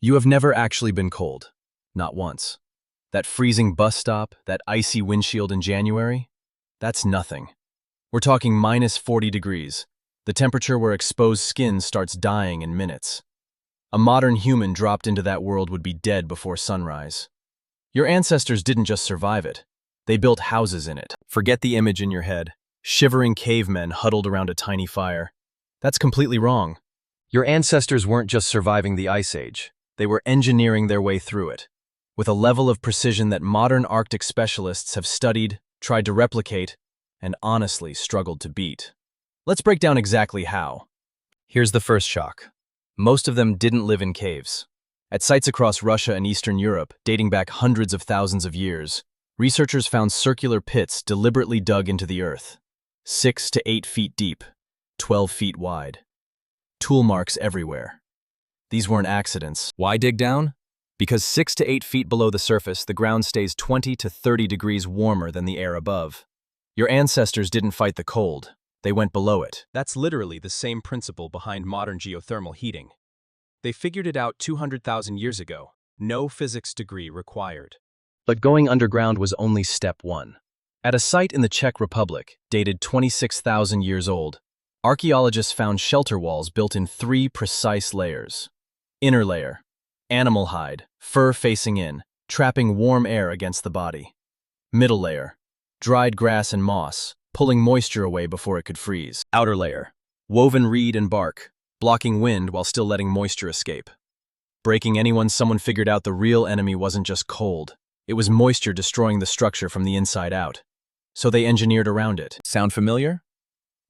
You have never actually been cold. Not once. That freezing bus stop, that icy windshield in January? That's nothing. We're talking minus 40 degrees, the temperature where exposed skin starts dying in minutes. A modern human dropped into that world would be dead before sunrise. Your ancestors didn't just survive it. They built houses in it. Forget the image in your head. Shivering cavemen huddled around a tiny fire. That's completely wrong. Your ancestors weren't just surviving the Ice Age. They were engineering their way through it, with a level of precision that modern Arctic specialists have studied, tried to replicate, and honestly struggled to beat. Let's break down exactly how. Here's the first shock. Most of them didn't live in caves. At sites across Russia and Eastern Europe, dating back hundreds of thousands of years, researchers found circular pits deliberately dug into the earth, 6 to 8 feet deep, 12 feet wide. Tool marks everywhere. These weren't accidents. Why dig down? Because 6 to 8 feet below the surface, the ground stays 20 to 30 degrees warmer than the air above. Your ancestors didn't fight the cold. They went below it. That's literally the same principle behind modern geothermal heating. They figured it out 200,000 years ago. No physics degree required. But going underground was only step one. At a site in the Czech Republic, dated 26,000 years old, archaeologists found shelter walls built in 3 precise layers. Inner layer, animal hide, fur facing in, trapping warm air against the body. Middle layer, dried grass and moss, pulling moisture away before it could freeze. Outer layer, woven reed and bark, blocking wind while still letting moisture escape. Breaking anyone, someone figured out the real enemy wasn't just cold. It was moisture destroying the structure from the inside out. So they engineered around it. Sound familiar?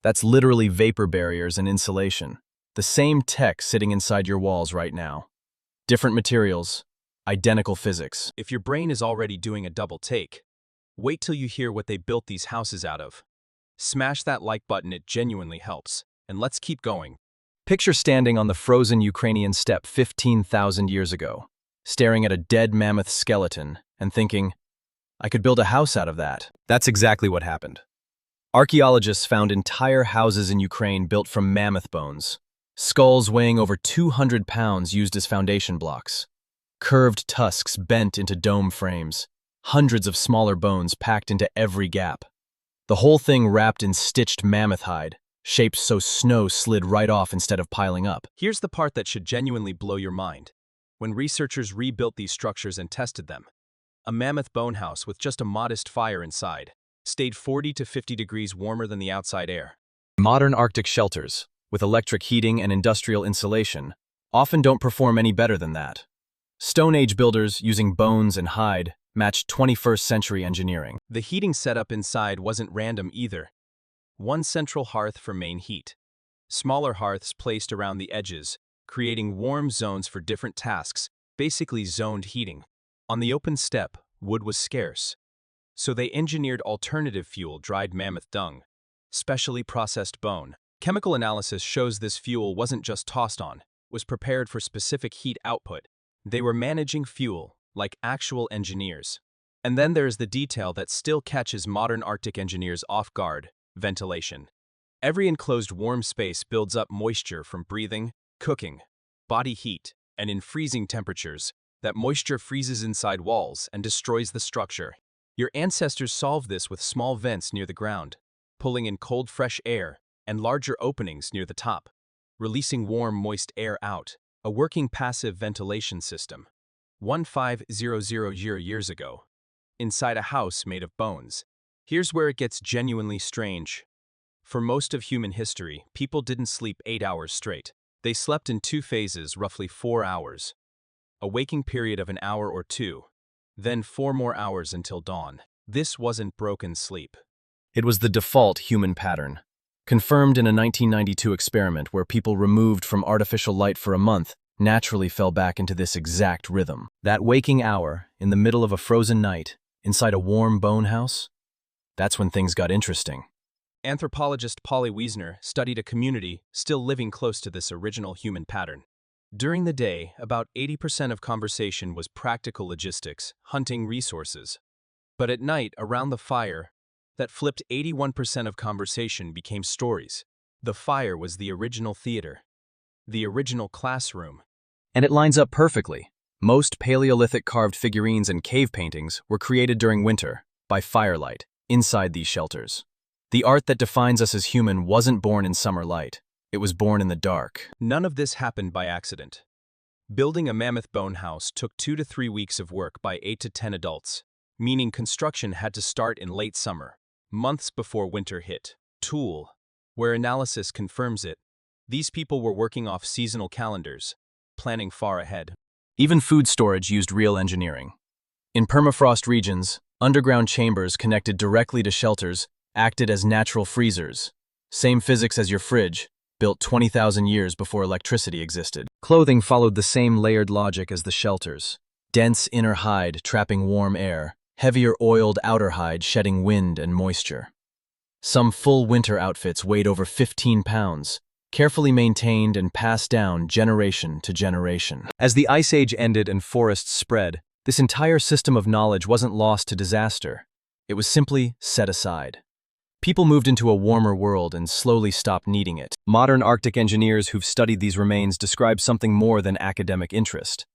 That's literally vapor barriers and insulation. The same tech sitting inside your walls right now. Different materials, identical physics. If your brain is already doing a double take, wait till you hear what they built these houses out of. Smash that like button, it genuinely helps. And let's keep going. Picture standing on the frozen Ukrainian steppe 15,000 years ago, staring at a dead mammoth skeleton and thinking, I could build a house out of that. That's exactly what happened. Archaeologists found entire houses in Ukraine built from mammoth bones. Skulls weighing over 200 pounds used as foundation blocks. Curved tusks bent into dome frames. Hundreds of smaller bones packed into every gap. The whole thing wrapped in stitched mammoth hide, shaped so snow slid right off instead of piling up. Here's the part that should genuinely blow your mind. When researchers rebuilt these structures and tested them, a mammoth bone house with just a modest fire inside stayed 40 to 50 degrees warmer than the outside air. Modern Arctic shelters, with electric heating and industrial insulation, often don't perform any better than that. Stone Age builders using bones and hide matched 21st century engineering. The heating setup inside wasn't random either. One central hearth for main heat. Smaller hearths placed around the edges, creating warm zones for different tasks, basically zoned heating. On the open steppe, wood was scarce. So they engineered alternative fuel, dried mammoth dung, specially processed bone. Chemical analysis shows this fuel wasn't just tossed on, was prepared for specific heat output. They were managing fuel, like actual engineers. And then there's the detail that still catches modern Arctic engineers off guard: ventilation. Every enclosed warm space builds up moisture from breathing, cooking, body heat, and in freezing temperatures, that moisture freezes inside walls and destroys the structure. Your ancestors solved this with small vents near the ground, pulling in cold, fresh air, and larger openings near the top, releasing warm, moist air out, a working passive ventilation system. 1500 years ago, inside a house made of bones. Here's where it gets genuinely strange. For most of human history, people didn't sleep 8 hours straight. They slept in 2 phases, roughly 4 hours. A waking period of an hour or 2, then 4 more hours until dawn. This wasn't broken sleep. It was the default human pattern, confirmed in a 1992 experiment where people removed from artificial light for a month naturally fell back into this exact rhythm. That waking hour, in the middle of a frozen night, inside a warm bone house, that's when things got interesting. Anthropologist Polly Wiesner studied a community still living close to this original human pattern. During the day, about 80% of conversation was practical logistics, hunting resources. But at night, around the fire, that flipped. 81% of conversation became stories. The fire was the original theater, the original classroom, And it lines up perfectly. Most Paleolithic carved figurines and cave paintings were created during winter, by firelight, inside these shelters. The art that defines us as human wasn't born in summer light. It was born in the dark. None of this happened by accident. Building a mammoth bone house took 2 to 3 weeks of work by 8 to 10 adults, meaning construction had to start in late summer, months before winter hit. Tool, where analysis confirms it, these people were working off seasonal calendars, planning far ahead. Even food storage used real engineering. In permafrost regions, underground chambers connected directly to shelters acted as natural freezers. Same physics as your fridge, built 20,000 years before electricity existed. Clothing followed the same layered logic as the shelters. Dense inner hide trapping warm air, heavier oiled outer hide shedding wind and moisture. Some full winter outfits weighed over 15 pounds, carefully maintained and passed down generation to generation. As the Ice Age ended and forests spread, this entire system of knowledge wasn't lost to disaster. It was simply set aside. People moved into a warmer world and slowly stopped needing it. Modern Arctic engineers who've studied these remains describe something more than academic interest.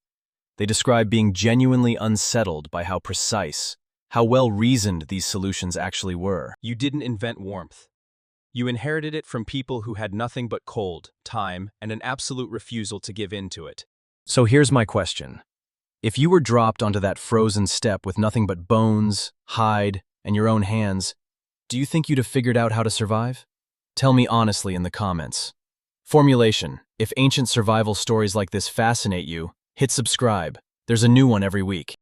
They describe being genuinely unsettled by how precise, how well-reasoned these solutions actually were. You didn't invent warmth. You inherited it from people who had nothing but cold, time, and an absolute refusal to give in to it. So here's my question. If you were dropped onto that frozen steppe with nothing but bones, hide, and your own hands, do you think you'd have figured out how to survive? Tell me honestly in the comments. Formulation: if ancient survival stories like this fascinate you, hit subscribe. There's a new one every week.